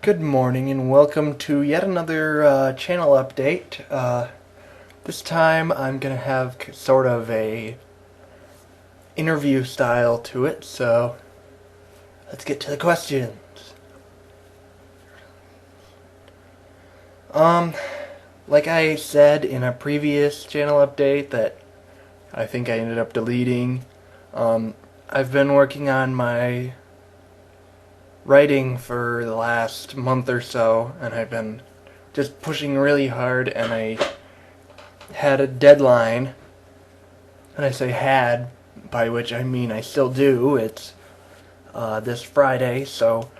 Good morning and welcome to yet another channel update. This time I'm gonna have sort of a interview style to it, so let's get to the questions. Like I said in a previous channel update that I think I ended up deleting, I've been working on my writing for the last month or so, and I've been just pushing really hard, and I had a deadline, and I say had, by which I mean I still do. It's this Friday, so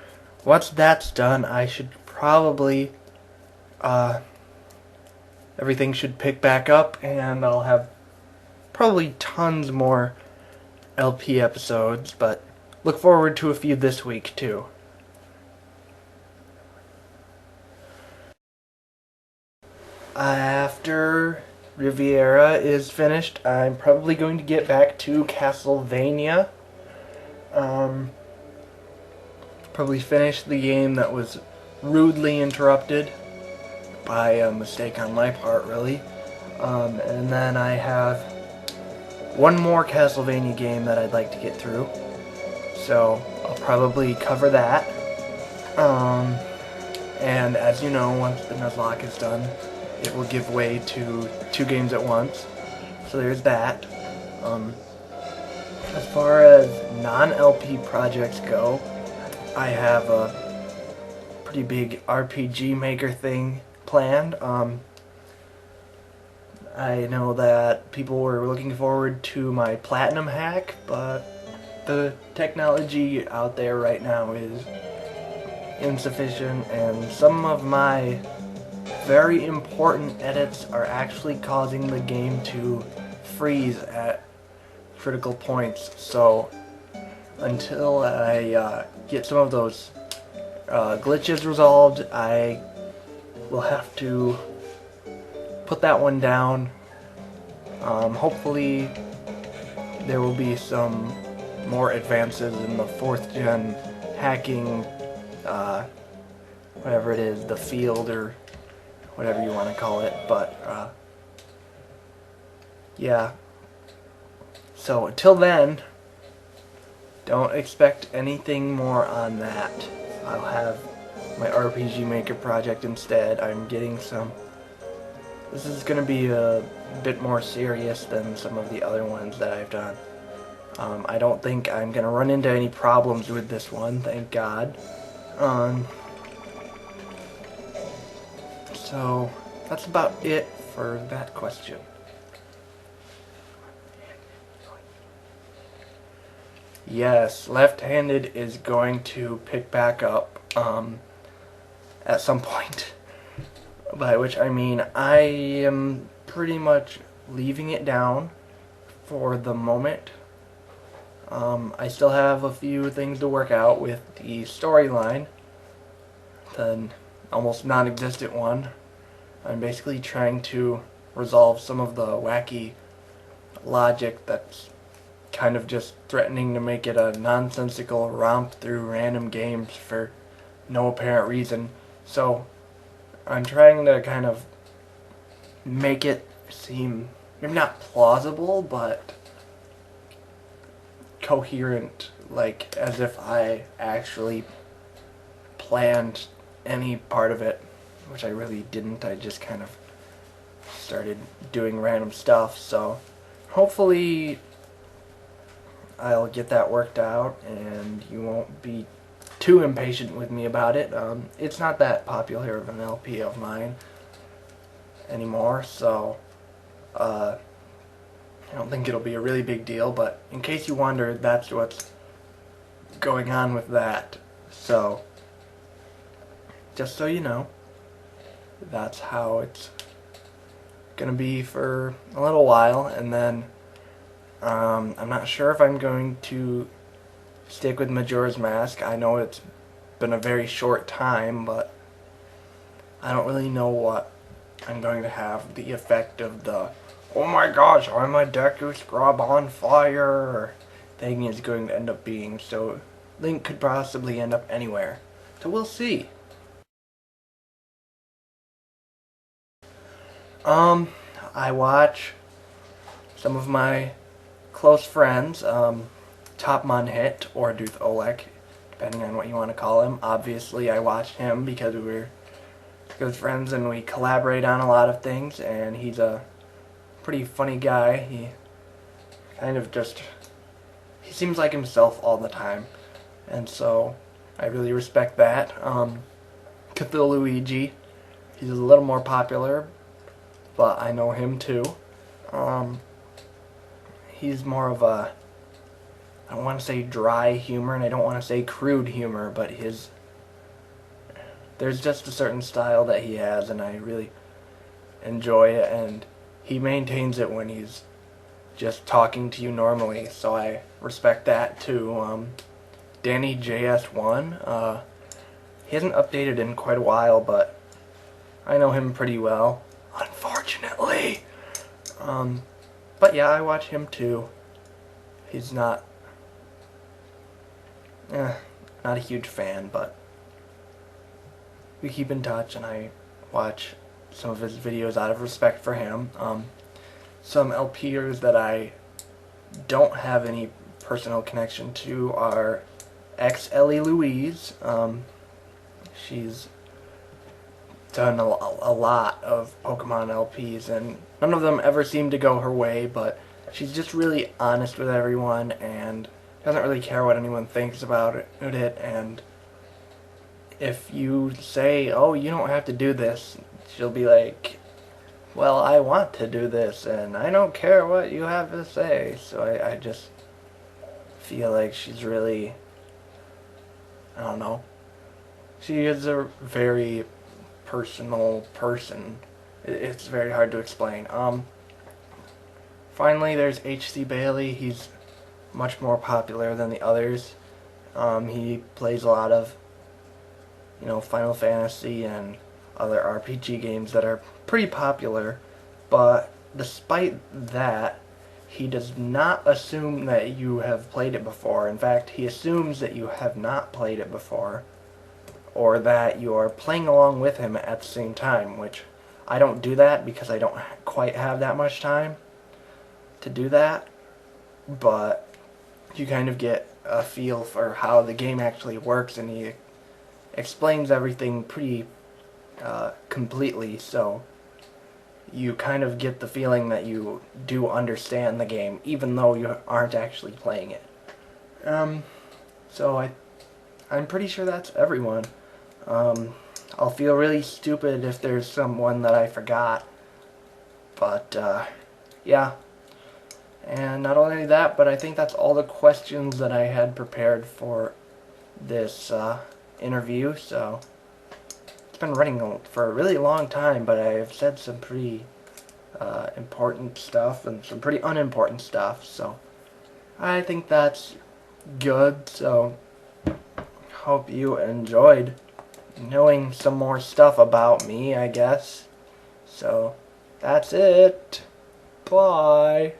once that's done, I should probably everything should pick back up, and I'll have probably tons more LP episodes, but look forward to a few this week too. After Riviera is finished, I'm probably going to get back to Castlevania. Probably finish the game that was rudely interrupted by a mistake on my part, really. And then I have one more Castlevania game that I'd like to get through, so I'll probably cover that. And as you know, once the Nuzlocke is done, it will give way to 2 games at once. So there's that. As far as non-LP projects go, I have a pretty big RPG Maker thing planned. I know that people were looking forward to my Platinum hack, but the technology out there right now is insufficient, and some of my very important edits are actually causing the game to freeze at critical points. So until I get some of those glitches resolved, I will have to put that one down. Hopefully there will be some more advances in the 4th gen hacking, whatever it is, the field or whatever you want to call it, but yeah. So until then, don't expect anything more on that. I'll have my RPG Maker project instead. I'm getting some... This is going to be a bit more serious than some of the other ones that I've done. I don't think I'm going to run into any problems with this one, thank God. So that's about it for that question. Yes, left-handed is going to pick back up at some point. By which I mean I am pretty much leaving it down for the moment. I still have a few things to work out with the storyline, the almost non-existent one. I'm basically trying to resolve some of the wacky logic that's kind of just threatening to make it a nonsensical romp through random games for no apparent reason. So I'm trying to kind of make it seem maybe not plausible, but coherent, like as if I actually planned any part of it, which I really didn't. I just kind of started doing random stuff, so hopefully I'll get that worked out and you won't be too impatient with me about it. It's not that popular of an LP of mine anymore, so I don't think it'll be a really big deal, but in case you wondered, that's what's going on with that. So just so you know, that's how it's gonna be for a little while, and then I'm not sure if I'm going to stick with Majora's Mask. I know it's been a very short time, but I don't really know what I'm going to have the effect of the "oh my gosh, I'm a Deku Scrub on fire" thing is going to end up being. So Link could possibly end up anywhere. So we'll see. I watch some of my close friends, Top Hit or Duth Olek, depending on what you want to call him. Obviously, I watched him because we're good friends and we collaborate on a lot of things, and he's a pretty funny guy. He kind of just, he seems like himself all the time, and so I really respect that. Cthulhuigi, he's a little more popular, but I know him too. He's more of a, I don't want to say dry humor, and I don't want to say crude humor, but there's just a certain style that he has, and I really enjoy it, and he maintains it when he's just talking to you normally, so I respect that too. Danny JS1, he hasn't updated in quite a while, but I know him pretty well, unfortunately. But yeah, I watch him too. He's not a huge fan, but we keep in touch, and I watch some of his videos out of respect for him. Some LPers that I don't have any personal connection to are Ellie Louise. She's done a lot of Pokemon LPs, and none of them ever seem to go her way, but she's just really honest with everyone and doesn't really care what anyone thinks about it, and if you say, oh, you don't have to do this, she'll be like, well, I want to do this, and I don't care what you have to say. So I just feel like she's really, I don't know, she is a very personal person. It's very hard to explain. Finally, there's H.C. Bailey. He's much more popular than the others. He plays a lot of, Final Fantasy and other RPG games that are pretty popular, but despite that, he does not assume that you have played it before. In fact, he assumes that you have not played it before, or that you are playing along with him at the same time, which I don't do that because I don't quite have that much time to do that, but you kind of get a feel for how the game actually works, and he explains everything pretty completely, so you kind of get the feeling that you do understand the game, even though you aren't actually playing it. So I'm pretty sure that's everyone. I'll feel really stupid if there's someone that I forgot, but yeah. And not only that, but I think that's all the questions that I had prepared for this interview, so it's been running for a really long time, but I've said some pretty important stuff and some pretty unimportant stuff, so I think that's good. So hope you enjoyed knowing some more stuff about me, I guess. So that's it. Bye.